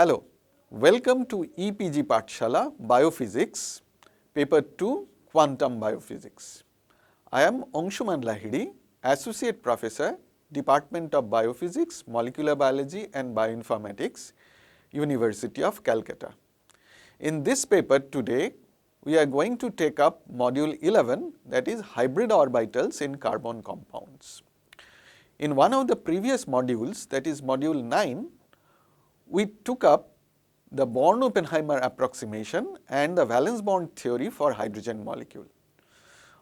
Hello, welcome to EPG Pathshala Biophysics, Paper 2 Quantum Biophysics. I am Angshuman Lahiri, Associate Professor, Department of Biophysics, Molecular Biology and Bioinformatics, University of Calcutta. In this paper today, we are going to take up Module 11, that is hybrid orbitals in carbon compounds. In one of the previous modules, that is Module 9, we took up the Born-Oppenheimer approximation and the valence bond theory for hydrogen molecule.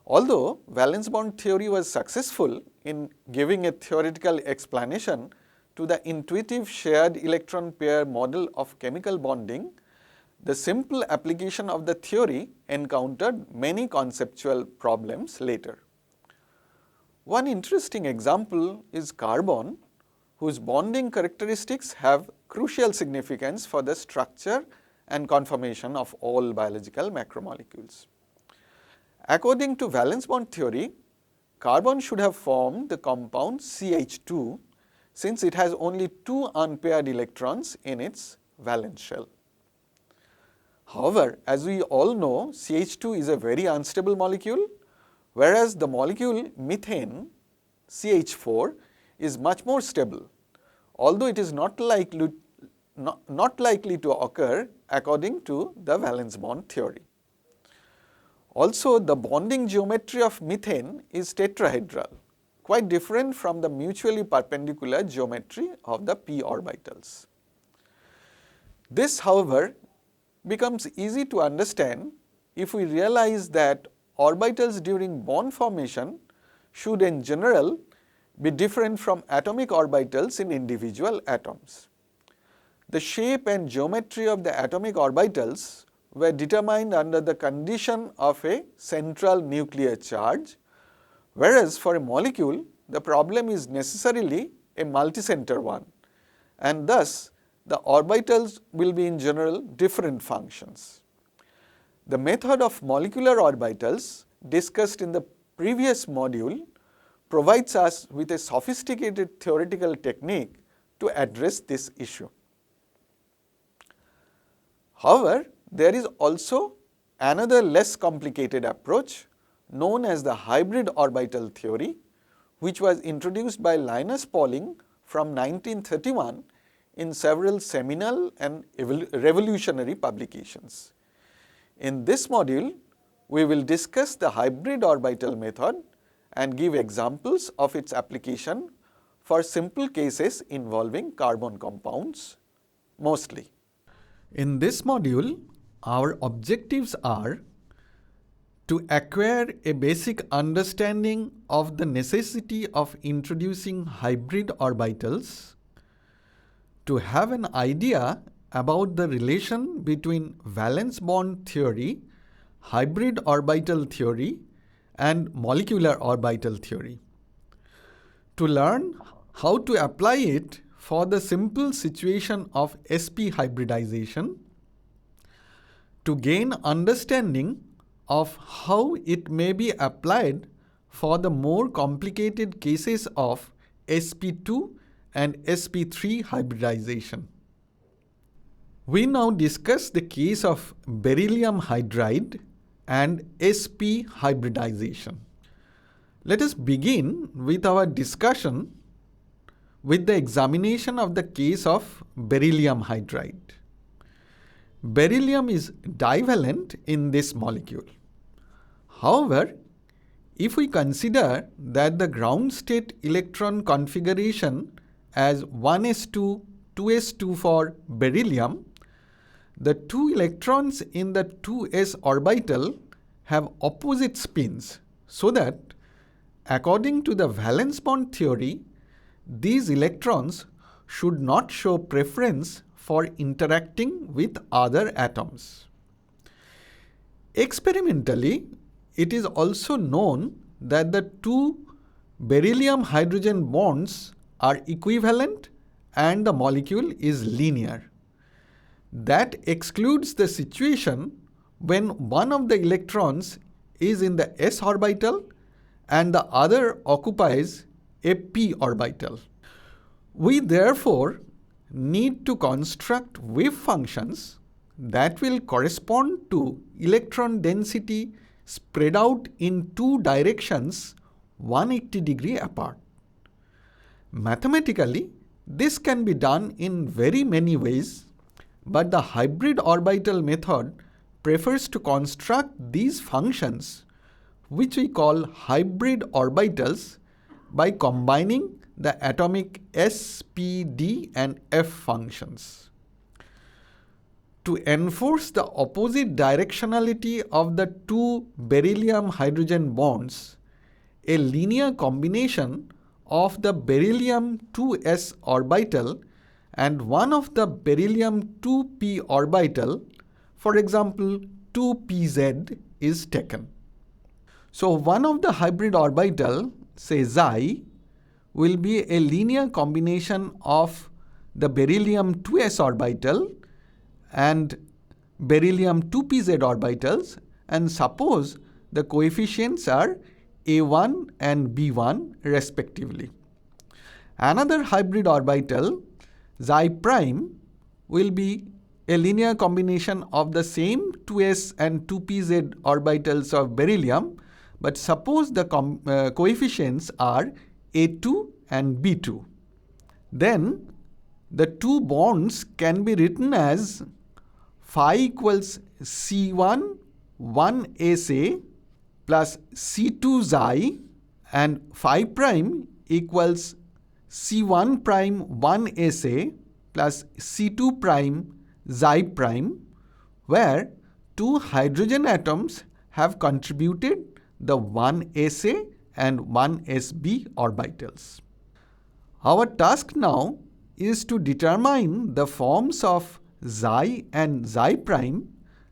Although valence bond theory was successful in giving a theoretical explanation to the intuitive shared electron pair model of chemical bonding, the simple application of the theory encountered many conceptual problems later. One interesting example is carbon, whose bonding characteristics have crucial significance for the structure and conformation of all biological macromolecules. According to valence bond theory, carbon should have formed the compound CH2 since it has only two unpaired electrons in its valence shell. However, as we all know, CH2 is a very unstable molecule, whereas the molecule methane, CH4, is much more stable, although it is not likely to occur according to the valence bond theory. Also, the bonding geometry of methane is tetrahedral, quite different from the mutually perpendicular geometry of the p orbitals. This, however, becomes easy to understand if we realize that orbitals during bond formation should in general be different from atomic orbitals in individual atoms. The shape and geometry of the atomic orbitals were determined under the condition of a central nuclear charge, whereas for a molecule, the problem is necessarily a multicenter one, and thus the orbitals will be in general different functions. The method of molecular orbitals discussed in the previous module provides us with a sophisticated theoretical technique to address this issue. However, there is also another less complicated approach known as the hybrid orbital theory, which was introduced by Linus Pauling from 1931 in several seminal and revolutionary publications. In this module, we will discuss the hybrid orbital method and give examples of its application for simple cases involving carbon compounds mostly. In this module, our objectives are to acquire a basic understanding of the necessity of introducing hybrid orbitals, to have an idea about the relation between valence bond theory, hybrid orbital theory, and molecular orbital theory, to learn how to apply it for the simple situation of sp hybridization, to gain understanding of how it may be applied for the more complicated cases of sp2 and sp3 hybridization. We now discuss the case of beryllium hydride and sp hybridization. Let us begin with our discussion with the examination of the case of beryllium hydride. Beryllium is divalent in this molecule. However, if we consider that the ground state electron configuration as 1s2, 2s2 for beryllium, the two electrons in the 2s orbital have opposite spins, so that according to the valence bond theory, these electrons should not show preference for interacting with other atoms. Experimentally, it is also known that the two beryllium hydrogen bonds are equivalent and the molecule is linear. That excludes the situation when one of the electrons is in the s orbital and the other occupies a p orbital. We therefore need to construct wave functions that will correspond to electron density spread out in two directions 180 degrees apart. Mathematically, this can be done in very many ways, but the hybrid orbital method prefers to construct these functions, which we call hybrid orbitals, by combining the atomic s, p, d and f functions. To enforce the opposite directionality of the two beryllium-hydrogen bonds, a linear combination of the beryllium 2s orbital and one of the beryllium 2p orbital, for example 2pz, is taken. So one of the hybrid orbital, say xi, will be a linear combination of the beryllium 2s orbital and beryllium 2pz orbitals, and suppose the coefficients are A1 and B1 respectively. Another hybrid orbital, xi prime, will be a linear combination of the same 2s and 2pz orbitals of beryllium, but suppose the coefficients are A2 and B2. Then the two bonds can be written as phi equals C1 1 SA plus C2 xi and phi prime equals C1 prime 1 SA plus C2 prime xi prime, where two hydrogen atoms have contributed the 1 SA and 1 SB orbitals. Our task now is to determine the forms of xi and xi prime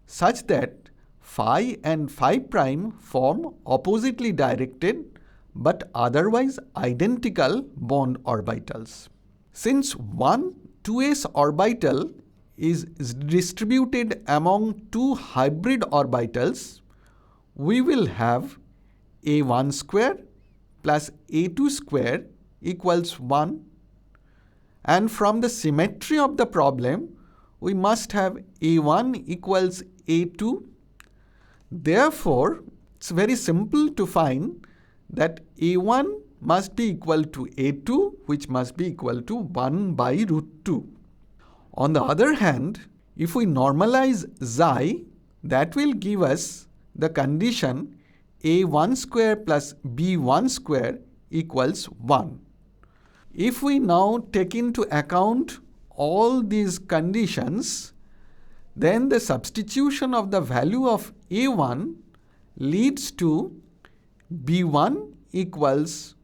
such that phi and phi prime form oppositely directed but otherwise identical bond orbitals. Since one 2s orbital is distributed among two hybrid orbitals, we will have A1 square plus A2 square equals 1, and from the symmetry of the problem, we must have A1 equals A2. Therefore, it's very simple to find that A1 must be equal to A2, which must be equal to 1 by root 2. On the other hand, if we normalize xi, that will give us the condition A1 square plus B1 square equals 1. If we now take into account all these conditions, then the substitution of the value of A1 leads to B1 equals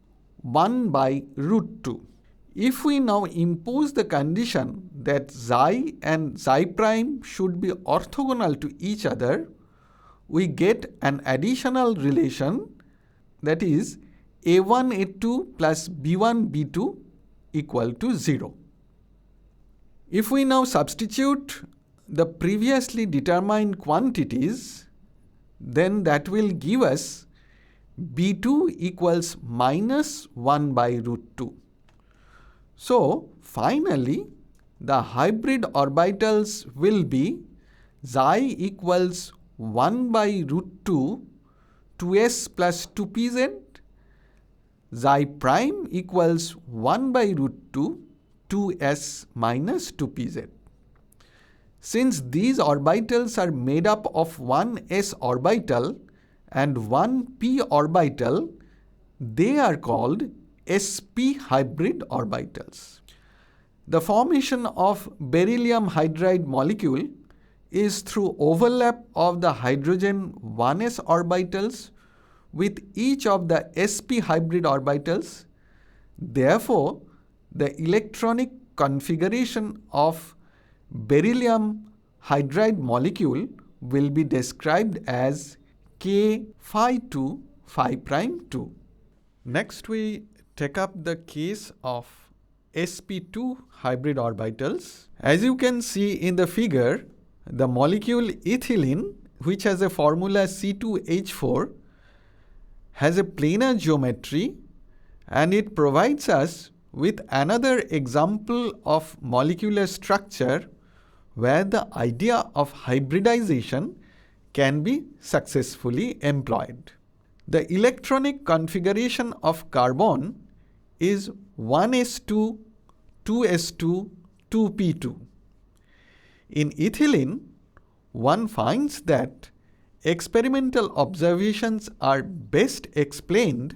1 by root 2. If we now impose the condition that xi and xi prime should be orthogonal to each other, we get an additional relation, that is A1 A2 plus B1 B2 equal to 0. If we now substitute the previously determined quantities, then that will give us B2 equals minus 1 by root 2. So finally, the hybrid orbitals will be xi equals 1 by root 2, 2s plus 2pz, xi prime equals 1 by root 2, 2s minus 2pz. Since these orbitals are made up of one s orbital and one p orbital, they are called sp hybrid orbitals. The formation of beryllium hydride molecule is through overlap of the hydrogen 1s orbitals with each of the sp hybrid orbitals. Therefore, the electronic configuration of beryllium hydride molecule will be described as K phi 2 phi prime 2. Next, we take up the case of sp2 hybrid orbitals. As you can see in the figure, the molecule ethylene, which has a formula C2H4, has a planar geometry and it provides us with another example of molecular structure where the idea of hybridization can be successfully employed. The electronic configuration of carbon is 1s2, 2s2, 2p2. In ethylene, one finds that experimental observations are best explained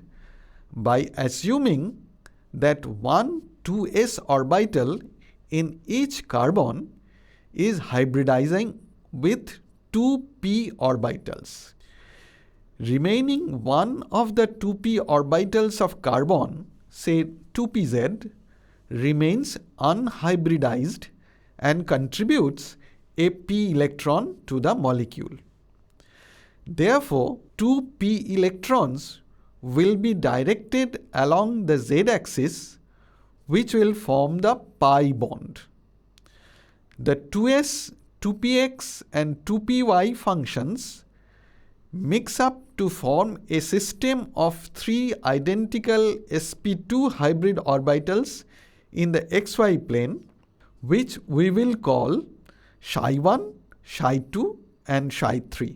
by assuming that one 2s orbital in each carbon is hybridizing with 2p orbitals. Remaining one of the 2p orbitals of carbon, say 2pz, remains unhybridized and contributes a p electron to the molecule. Therefore, 2p electrons will be directed along the z-axis, which will form the pi bond. The 2s, 2px and 2py functions mix up to form a system of three identical sp2 hybrid orbitals in the xy plane, which we will call Ψ1, Ψ2 and Ψ3.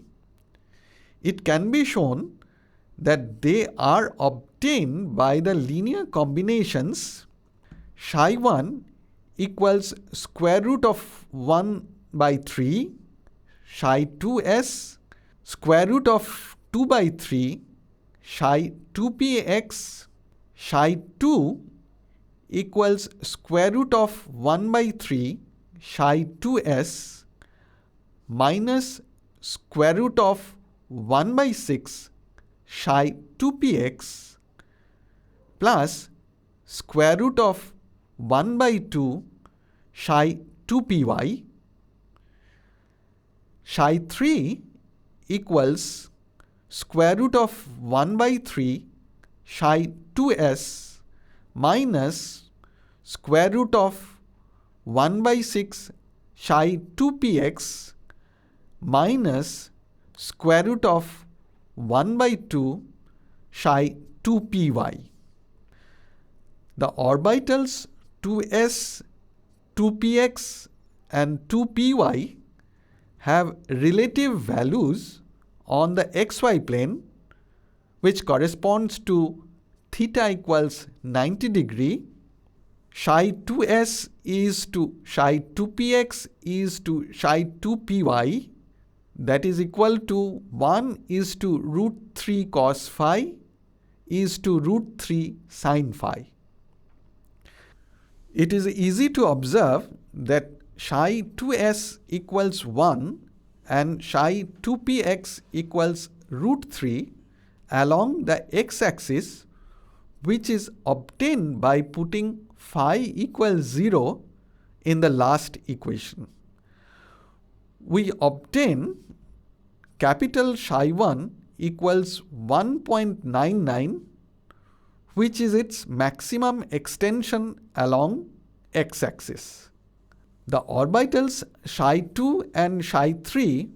It can be shown that they are obtained by the linear combinations Ψ1 equals square root of 1 by 3, Ψ2s square root of 2 by 3, Ψ2px, Ψ2 equals square root of 1 by 3, Ψ2s minus square root of 1 by 6, Ψ2px plus square root of 1 by 2, Ψ2py. Ψ3 equals square root of 1 by 3, Ψ2s minus square root of 1 by 6, Ψ2px minus square root of 1 by 2, Ψ2py. The orbitals 2s, 2px and 2py have relative values on the xy plane, which corresponds to theta equals 90 degree, Ψ2s is to Ψ2px is to Ψ2py, that is equal to 1 is to root 3 cos phi is to root 3 sin phi. It is easy to observe that Ψ2s equals 1 and Ψ2px equals root 3 along the x-axis, which is obtained by putting phi equals 0 in the last equation. We obtain capital Ψ1 equals 1.99, which is its maximum extension along x-axis. The orbitals Ψ2 and Ψ3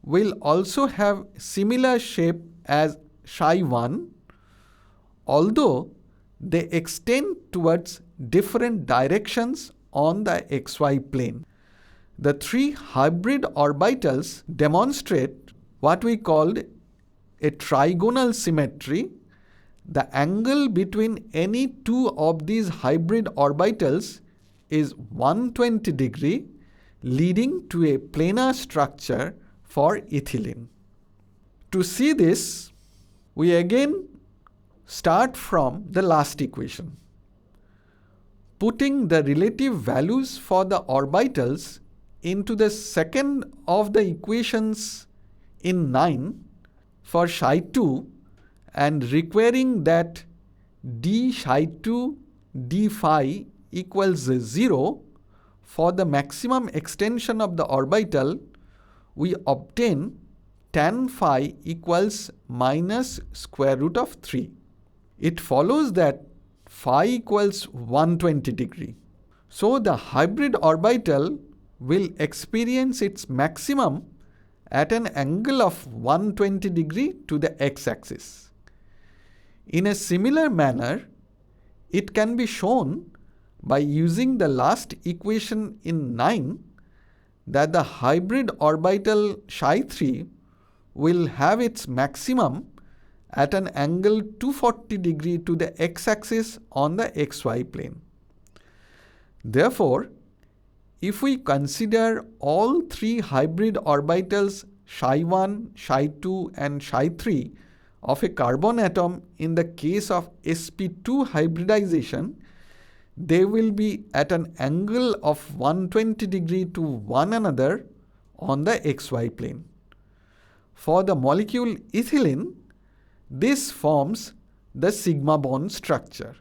will also have similar shape as Ψ1, although they extend towards different directions on the xy plane. The three hybrid orbitals demonstrate what we called a trigonal symmetry. The angle between any two of these hybrid orbitals is 120 degree, leading to a planar structure for ethylene. To see this, we again start from the last equation. Putting the relative values for the orbitals into the second of the equations in 9 for Ψ2 and requiring that d Ψ2 d phi equals 0 for the maximum extension of the orbital, we obtain tan phi equals minus square root of 3. It follows that phi equals 120 degree. So the hybrid orbital will experience its maximum at an angle of 120 degree to the x-axis. In a similar manner, It can be shown by using the last equation in 9 that the hybrid orbital Ψ3 will have its maximum at an angle 240 degree to the x-axis on the xy plane. Therefore, if we consider all three hybrid orbitals Ψ1, Ψ2 and Ψ3 of a carbon atom in the case of sp2 hybridization, they will be at an angle of 120 degree to one another on the xy plane. For the molecule ethylene, this forms the sigma bond structure.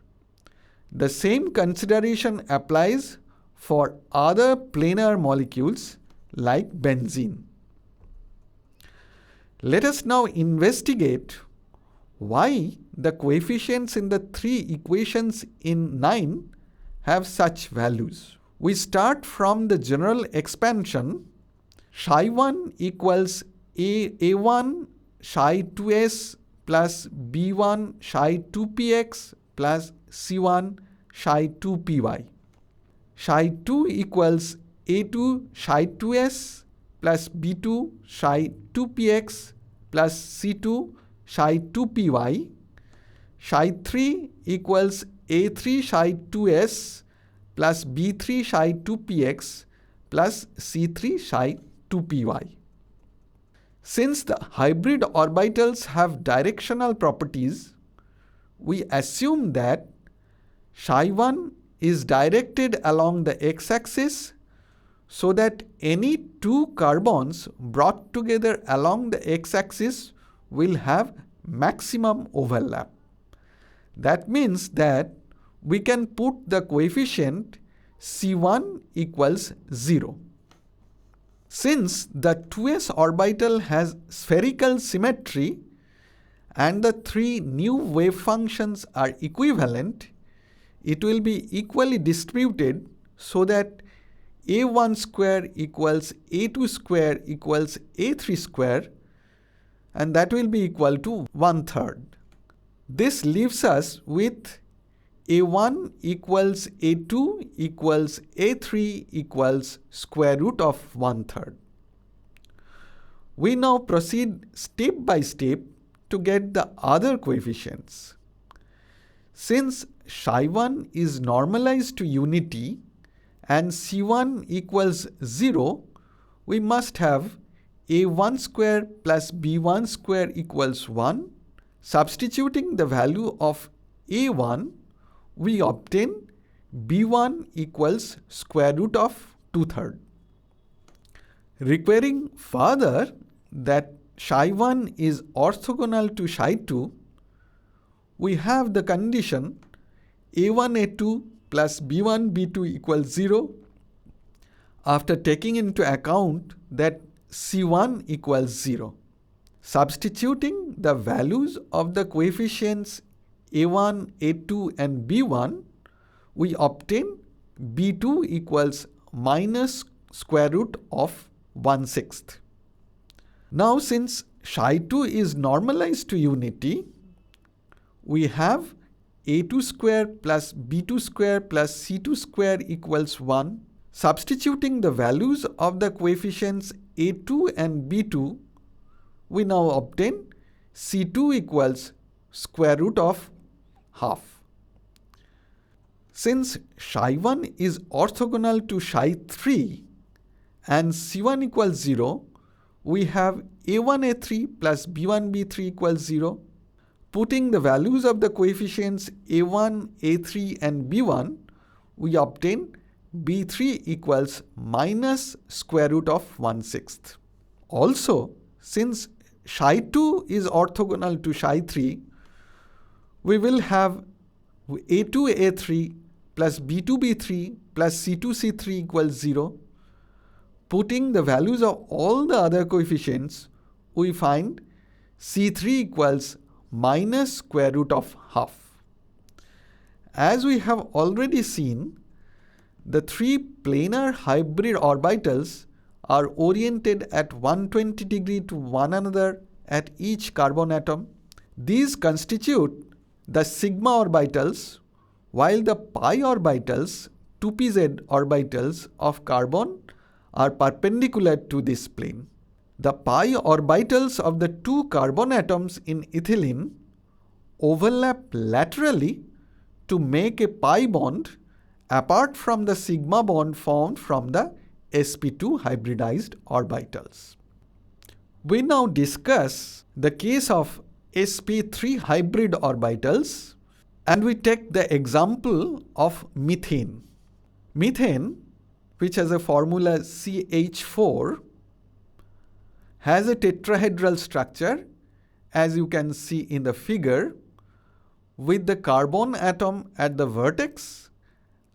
The same consideration applies for other planar molecules like benzene. Let us now investigate why the coefficients in the three equations in 9 have such values. We start from the general expansion. Ψ1 equals A1 Ψ2s plus B1 Ψ2px plus C1 Ψ2py. Ψ2 equals A2 Ψ2s plus B2 Ψ2px plus C2 Ψ2py. Ψ3 equals A3 Ψ2s plus B3 Ψ2px plus C3 Ψ2py. Since the hybrid orbitals have directional properties, we assume that Ψ1 is directed along the x-axis so that any two carbons brought together along the x-axis will have maximum overlap. That means that we can put the coefficient C1 equals 0. Since the 2s orbital has spherical symmetry and the three new wave functions are equivalent, it will be equally distributed so that A1 square equals A2 square equals A3 square, and that will be equal to 1/3. This leaves us with A1 equals A2 equals A3 equals square root of 1/3. We now proceed step by step to get the other coefficients. Since Ψ1 is normalized to unity and C1 equals 0, we must have A1 square plus B1 square equals 1. Substituting the value of A1, we obtain B1 equals square root of 2/3. Requiring further that Ψ1 is orthogonal to Ψ2, we have the condition A1A2 plus B1B2 equals 0 after taking into account that C1 equals 0. Substituting the values of the coefficients A1, A2 and B1, we obtain B2 equals minus square root of 1/6. Now since Ψ2 is normalized to unity, we have A2 square plus B2 square plus C2 square equals 1. Substituting the values of the coefficients A2 and B2, we now obtain C2 equals square root of half. Since Ψ1 is orthogonal to Ψ3 and C1 equals 0, we have A1A3 plus B1B3 equals 0. Putting the values of the coefficients A1, A3 and B1, we obtain B3 equals minus square root of 1/6. Also, since Ψ2 is orthogonal to Ψ3, we will have A2A3 plus B2B3 plus C2C3 equals 0. Putting the values of all the other coefficients, we find C3 equals minus square root of half. As we have already seen, the three planar hybrid orbitals are oriented at 120 degree to one another at each carbon atom. These constitute the sigma orbitals, while the pi orbitals, 2pz orbitals of carbon are perpendicular to this plane. The pi orbitals of the two carbon atoms in ethylene overlap laterally to make a pi bond apart from the sigma bond formed from the sp2 hybridized orbitals. We now discuss the case of sp3 hybrid orbitals, and we take the example of methane. Methane, which has a formula CH4, has a tetrahedral structure, as you can see in the figure, with the carbon atom at the vertex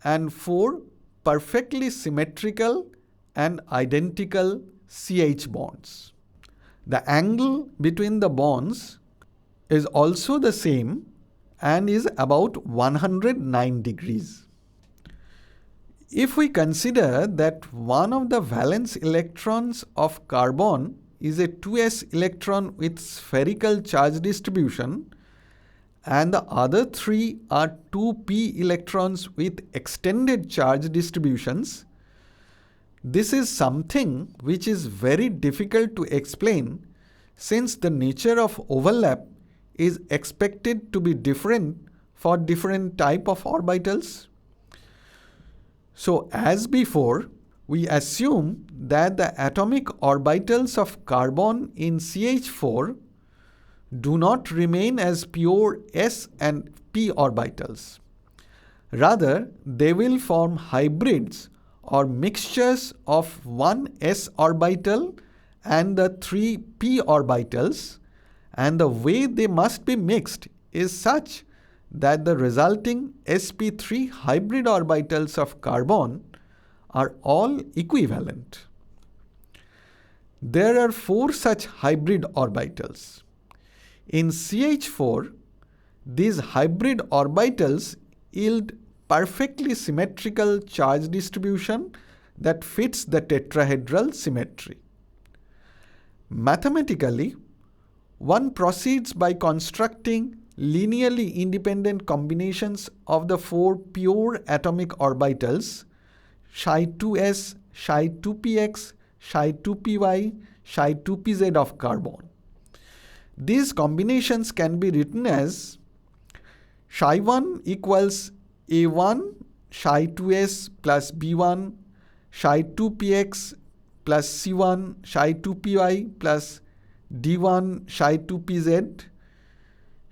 and 4 perfectly symmetrical and identical CH bonds. The angle between the bonds is also the same and is about 109 degrees. If we consider that one of the valence electrons of carbon is a 2s electron with spherical charge distribution and the other 3 are 2p electrons with extended charge distributions, this is something which is very difficult to explain since the nature of overlap is expected to be different for different type of orbitals. So as before, we assume that the atomic orbitals of carbon in CH4 do not remain as pure s and p orbitals. Rather, they will form hybrids or mixtures of one s orbital and the 3 p orbitals, and the way they must be mixed is such that the resulting sp3 hybrid orbitals of carbon are all equivalent. There are 4 such hybrid orbitals. In CH4, these hybrid orbitals yield perfectly symmetrical charge distribution that fits the tetrahedral symmetry. Mathematically, one proceeds by constructing linearly independent combinations of the 4 pure atomic orbitals Ψ2s, Ψ2px, Ψ2py, Ψ2pz of carbon. These combinations can be written as Ψ1 equals A1 Ψ2s plus B1 Ψ2px plus C1 Ψ2py plus D1 Ψ2pz,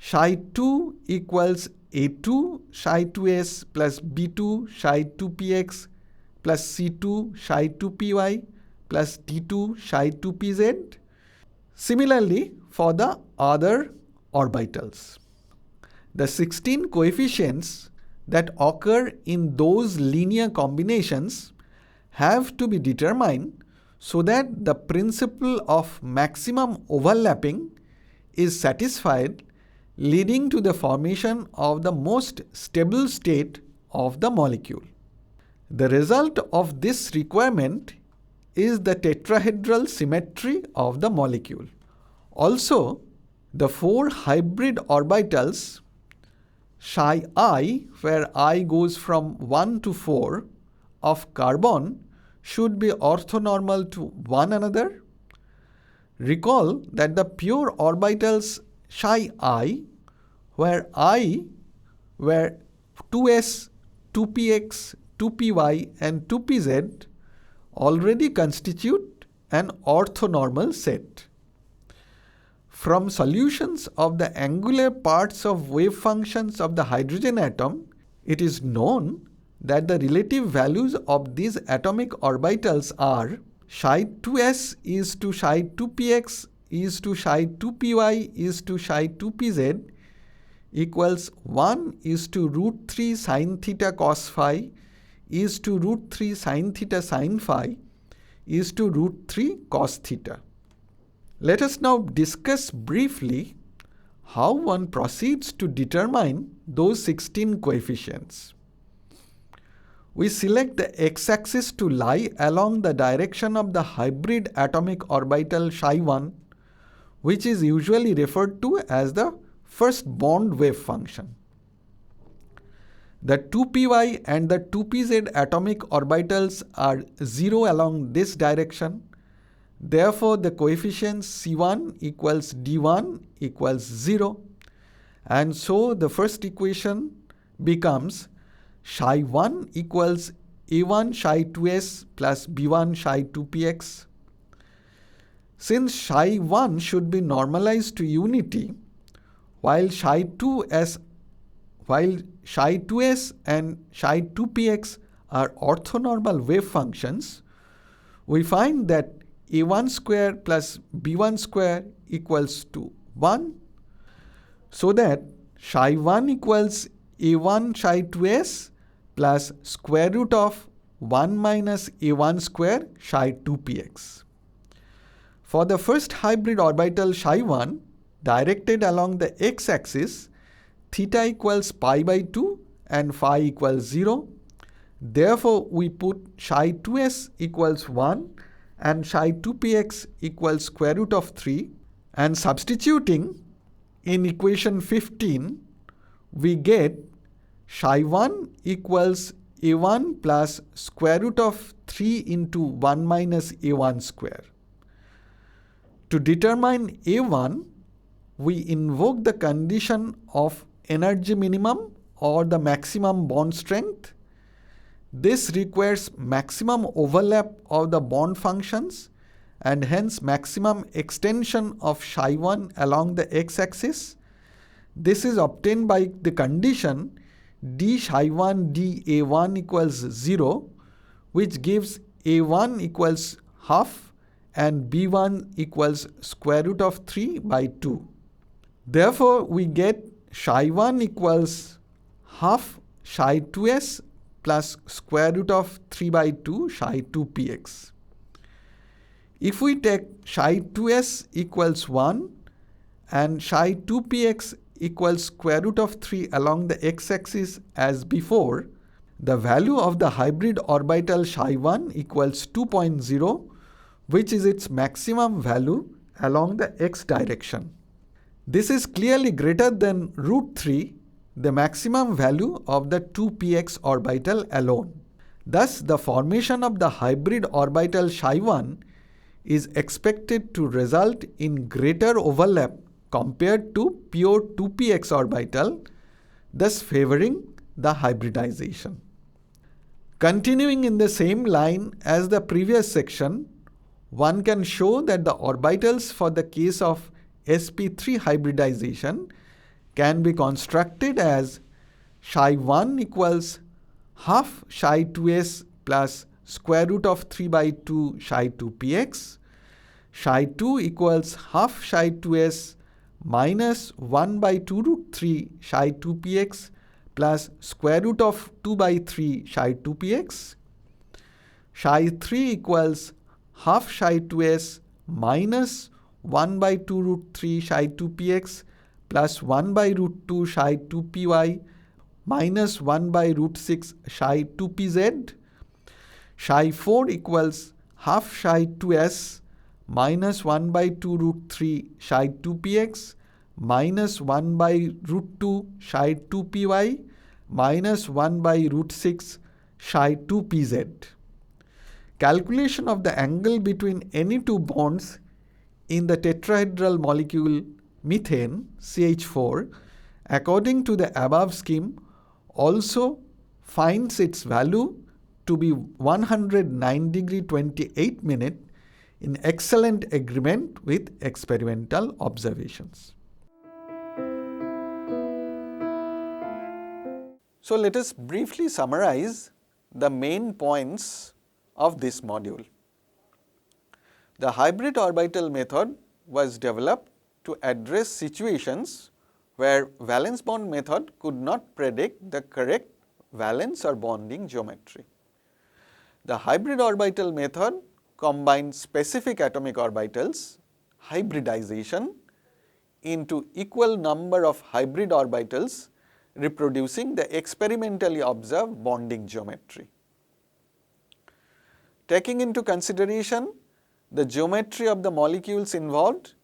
Ψ2 equals A2 Ψ2s plus B2 Ψ2px plus C2 Ψ2py plus D2 Ψ2pz. Similarly, for the other orbitals, the 16 coefficients that occur in those linear combinations have to be determined so that the principle of maximum overlapping is satisfied, leading to the formation of the most stable state of the molecule. The result of this requirement is the tetrahedral symmetry of the molecule. Also, the 4 hybrid orbitals Ψi, where I goes from 1 to 4, of carbon should be orthonormal to one another. Recall that the pure orbitals Ψi, where I, where 2s, 2px, 2py and 2pz already constitute an orthonormal set. From solutions of the angular parts of wave functions of the hydrogen atom, it is known that the relative values of these atomic orbitals are Ψ2s is to Ψ2px is to Ψ2py is to Ψ2pz equals 1 is to root 3 sin theta cos phi is to root 3 sin theta sin phi is to root 3 cos theta. Let us now discuss briefly how one proceeds to determine those 16 coefficients. We select the x-axis to lie along the direction of the hybrid atomic orbital Ψ1, which is usually referred to as the first bond wave function. The 2py and the 2pz atomic orbitals are 0 along this direction. Therefore, the coefficients C1 equals D1 equals 0. And so the first equation becomes psi1 equals A1 psi2s plus B1 psi2px. Since psi1 should be normalized to unity, while psi2s and psi2px are orthonormal wave functions, we find that A1 square plus B1 square equals to 1, so that psi1 equals A1 psi2s plus square root of 1 minus A1 square psi2px. For the first hybrid orbital psi1 directed along the x-axis, theta equals pi by 2 and phi equals 0. Therefore, we put psi2s equals 1 and psi2px equals square root of 3, and substituting in equation 15, we get psi1 equals A1 plus square root of 3 into 1 minus A1 square. To determine A1, we invoke the condition of energy minimum or the maximum bond strength. This requires maximum overlap of the bond functions and hence maximum extension of psi1 along the x-axis. This is obtained by the condition d psi1 d A1 equals 0, which gives A1 equals half and B1 equals square root of 3 by 2. Therefore, we get psi1 equals half psi2s plus square root of 3 by 2 psi2px. If we take psi2s equals 1 and psi2px equals square root of 3 along the x-axis as before, the value of the hybrid orbital psi1 equals 2.0, which is its maximum value along the x direction. This is clearly greater than root 3, the maximum value of the 2px orbital alone. Thus, the formation of the hybrid orbital psi1 is expected to result in greater overlap compared to pure 2px orbital, thus favoring the hybridization. Continuing in the same line as the previous section, one can show that the orbitals for the case of sp3 hybridization can be constructed as psi1 equals half psi2s plus square root of 3 by 2 psi2px, psi2 equals half psi2s minus 1 by 2 root 3 psi2px plus square root of 2 by 3 psi2px, psi3 equals half psi2s minus 1 by 2 root 3 psi2px plus 1 by root 2 psi2py minus 1 by root 6 psi2pz, psi4 equals half psi2s minus 1 by 2 root 3 psi2px minus 1 by root 2 psi2py minus 1 by root 6 psi2pz. Calculation of the angle between any two bonds in the tetrahedral molecule methane CH4 according to the above scheme also finds its value to be 109 degree 28 minute in excellent agreement with experimental observations. So let us briefly summarize the main points of this module. The hybrid orbital method was developed to address situations where valence bond method could not predict the correct valence or bonding geometry. The hybrid orbital method combines specific atomic orbitals, hybridization, into equal number of hybrid orbitals reproducing the experimentally observed bonding geometry. Taking into consideration the geometry of the molecules involved,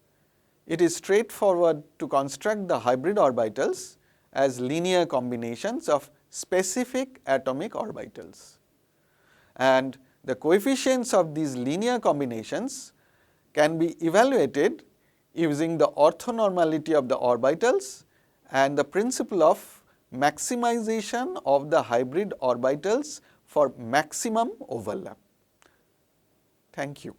it is straightforward to construct the hybrid orbitals as linear combinations of specific atomic orbitals. And the coefficients of these linear combinations can be evaluated using the orthonormality of the orbitals and the principle of maximization of the hybrid orbitals for maximum overlap. Thank you.